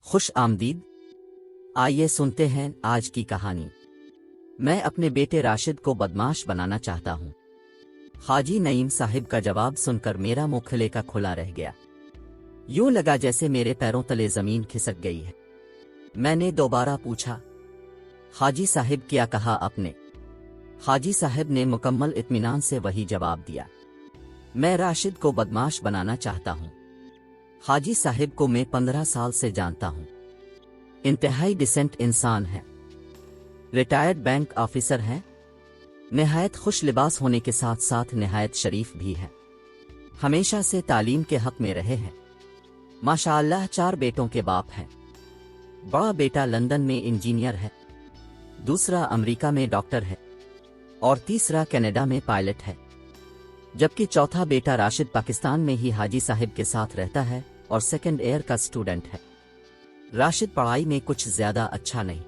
खुश आमदीद। आइए सुनते हैं आज की कहानी। मैं अपने बेटे राशिद को बदमाश बनाना चाहता हूँ। हाजी नईम साहिब का जवाब सुनकर मेरा मुंह खिले का खुला रह गया। यूं लगा जैसे मेरे पैरों तले जमीन खिसक गई है। मैंने दोबारा पूछा, हाजी साहिब क्या कहा आपने? हाजी साहब ने मुकम्मल इत्मीनान से वही जवाब दिया, मैं राशिद को बदमाश बनाना चाहता हूँ। हाजी साहिब को मैं 15 साल से जानता हूँ। इंतहाई डिसेंट इंसान है, रिटायर्ड बैंक ऑफिसर हैं, निहायत खुश लिबास होने के साथ साथ निहायत शरीफ भी हैं। हमेशा से तालीम के हक में रहे हैं। माशाअल्लाह 4 बेटों के बाप हैं। बड़ा बेटा लंदन में इंजीनियर है, दूसरा अमेरिका में डॉक्टर है और तीसरा कनाडा में पायलट है, जबकि चौथा बेटा राशिद पाकिस्तान में ही हाजी साहिब के साथ रहता है और सेकंड ईयर का स्टूडेंट है। राशिद पढ़ाई में कुछ ज्यादा अच्छा नहीं,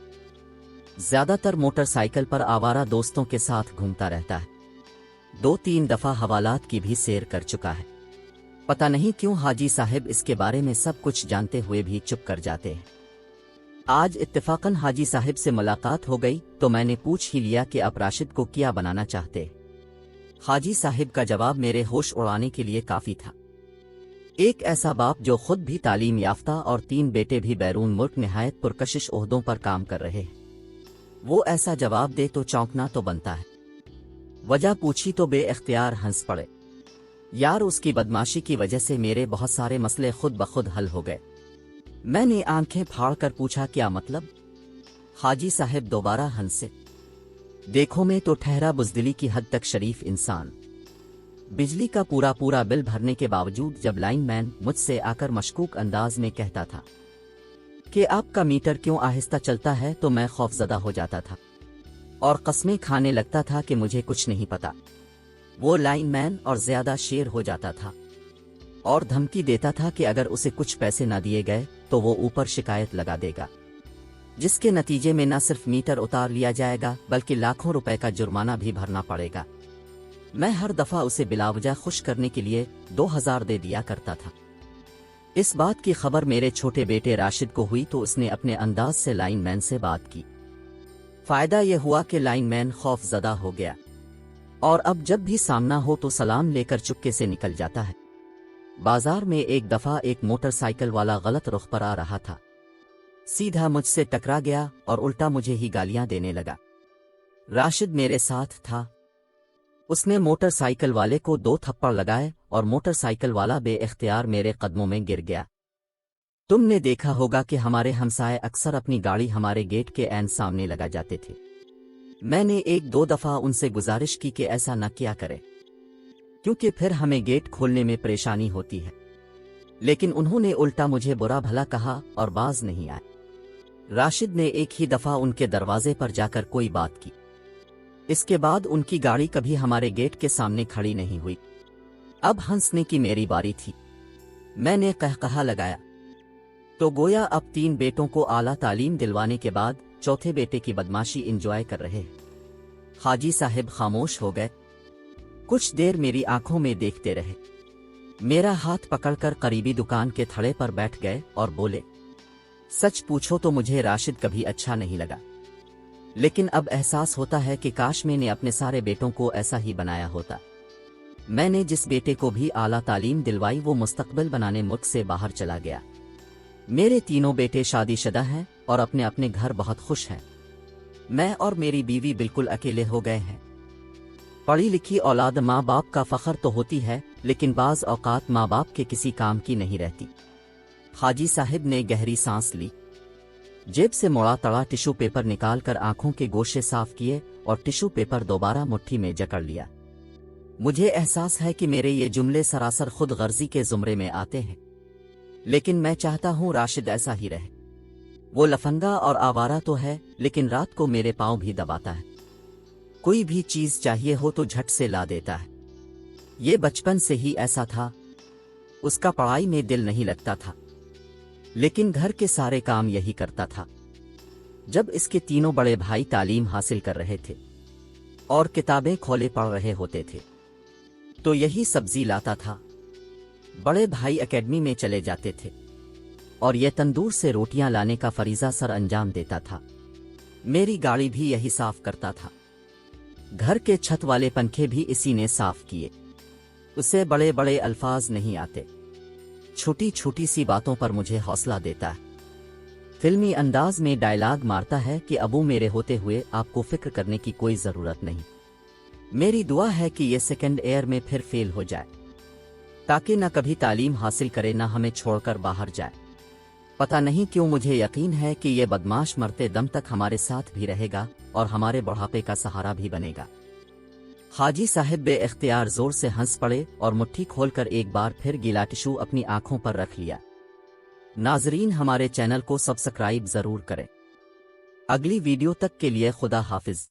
ज्यादातर मोटरसाइकिल पर आवारा दोस्तों के साथ घूमता रहता है। 2-3 दफा हवालात की भी सैर कर चुका है। पता नहीं क्यों हाजी साहिब इसके बारे में सब कुछ जानते हुए भी चुप कर जाते हैं। आज इत्तेफाकन हाजी साहिब से मुलाकात हो गई तो मैंने पूछ ही लिया कि आप राशिद को क्या बनाना चाहते। हाजी साहिब का जवाब मेरे होश उड़ाने के लिए काफी था। एक ऐसा बाप जो खुद भी तालीम याफ्ता और 3 बेटे भी बैरून मुल्क निहायत पुरकशिश ओहदों पर काम कर रहे हैं, वो ऐसा जवाब दे तो चौंकना तो बनता है। वजह पूछी तो बेइख्तियार हंस पड़े। यार, उसकी बदमाशी की वजह से मेरे बहुत सारे मसले खुद ब खुद हल हो गए। मैंने आंखें फाड़ कर पूछा, क्या मतलब? हाजी साहब दोबारा हंसे। देखो, मैं तो ठहरा बुज़दिली की हद तक शरीफ इंसान। बिजली का पूरा बिल भरने के बावजूद जब लाइनमैन मुझसे आकर मशकूक अंदाज में कहता था कि आपका मीटर क्यों आहिस्ता चलता है, तो मैं खौफजदा हो जाता था और कस्में खाने लगता था कि मुझे कुछ नहीं पता। वो लाइनमैन और ज्यादा शेर हो जाता था और धमकी देता था कि अगर उसे कुछ पैसे ना दिए गए तो वो ऊपर शिकायत लगा देगा, जिसके नतीजे में न सिर्फ मीटर उतार लिया जाएगा बल्कि लाखों रुपए का जुर्माना भी भरना पड़ेगा। मैं हर दफा उसे बिलावजा खुश करने के लिए 2000 दे दिया करता था। इस बात की खबर मेरे छोटे बेटे राशिद को हुई तो उसने अपने अंदाज से लाइनमैन से बात की। फायदा यह हुआ कि लाइनमैन खौफजदा हो गया और अब जब भी सामना हो तो सलाम लेकर चुपके से निकल जाता है। बाजार में एक दफा एक मोटरसाइकिल वाला गलत रुख पर आ रहा था, सीधा मुझसे टकरा गया और उल्टा मुझे ही गालियां देने लगा। राशिद मेरे साथ था। उसने मोटरसाइकिल वाले को 2 थप्पड़ लगाए और मोटरसाइकिल वाला बेइख्तियार मेरे कदमों में गिर गया। तुमने देखा होगा कि हमारे हमसाए अक्सर अपनी गाड़ी हमारे गेट के ऐन सामने लगा जाते थे। मैंने 1-2 दफा उनसे गुजारिश की कि ऐसा न किया करे, क्योंकि फिर हमें गेट खोलने में परेशानी होती है, लेकिन उन्होंने उल्टा मुझे बुरा भला कहा और बाज नहीं आए। राशिद ने एक ही दफा उनके दरवाजे पर जाकर कोई बात की। इसके बाद उनकी गाड़ी कभी हमारे गेट के सामने खड़ी नहीं हुई। अब हंसने की मेरी बारी थी। मैंने कहकहा लगाया तो गोया अब 3 बेटों को आला तालीम दिलवाने के बाद चौथे बेटे की बदमाशी एंजॉय कर रहे हैं। हाजी साहिब खामोश हो गए। कुछ देर मेरी आंखों में देखते रहे, मेरा हाथ पकड़कर करीबी दुकान के थड़े पर बैठ गए और बोले, सच पूछो तो मुझे राशिद कभी अच्छा नहीं लगा, लेकिन अब एहसास होता है कि काश मैंने अपने सारे बेटों को ऐसा ही बनाया होता। मैंने जिस बेटे को भी आला तालीम दिलवाई वो मुस्तकबिल बनाने मुल्क से बाहर चला गया। मेरे तीनों बेटे शादीशुदा हैं और अपने अपने घर बहुत खुश हैं। मैं और मेरी बीवी बिल्कुल अकेले हो गए हैं। पढ़ी लिखी औलाद माँ बाप का फख्र तो होती है, लेकिन बाज औकात माँ बाप के किसी काम की नहीं रहती। हाजी साहिब ने गहरी सांस ली, जेब से मुड़ा तड़ा टिश्यू पेपर निकालकर आंखों के गोशे साफ किए और टिश्यू पेपर दोबारा मुट्ठी में जकड़ लिया। मुझे एहसास है कि मेरे ये जुमले सरासर खुद गर्जी के जुमरे में आते हैं, लेकिन मैं चाहता हूँ राशिद ऐसा ही रहे। वो लफंगा और आवारा तो है, लेकिन रात को मेरे पांव भी दबाता है। कोई भी चीज चाहिए हो तो झट से ला देता है। ये बचपन से ही ऐसा था। उसका पढ़ाई में दिल नहीं लगता था, लेकिन घर के सारे काम यही करता था। जब इसके तीनों बड़े भाई तालीम हासिल कर रहे थे और किताबें खोले पढ़ रहे होते थे तो यही सब्जी लाता था। बड़े भाई एकेडमी में चले जाते थे, और ये तंदूर से रोटियां लाने का फरीजा सर अंजाम देता था। मेरी गाड़ी भी यही साफ करता था। घर के छत वाले पंखे भी इसी ने साफ किए। उसे बड़े बड़े अल्फाज नहीं आते, छोटी छोटी सी बातों पर मुझे हौसला देता है। फिल्मी अंदाज में डायलॉग मारता है कि अबू मेरे होते हुए आपको फिक्र करने की कोई जरूरत नहीं। मेरी दुआ है कि ये सेकंड ईयर में फिर फेल हो जाए, ताकि न कभी तालीम हासिल करे न हमें छोड़कर बाहर जाए। पता नहीं क्यों मुझे यकीन है कि ये बदमाश मरते दम तक हमारे साथ भी रहेगा और हमारे बुढ़ापे का सहारा भी बनेगा। हाजी साहब बे इख्तियार जोर से हंस पड़े और मुट्ठी खोलकर एक बार फिर गीला टिशू अपनी आंखों पर रख लिया। नाजरीन, हमारे चैनल को सब्सक्राइब जरूर करें। अगली वीडियो तक के लिए खुदा हाफिज।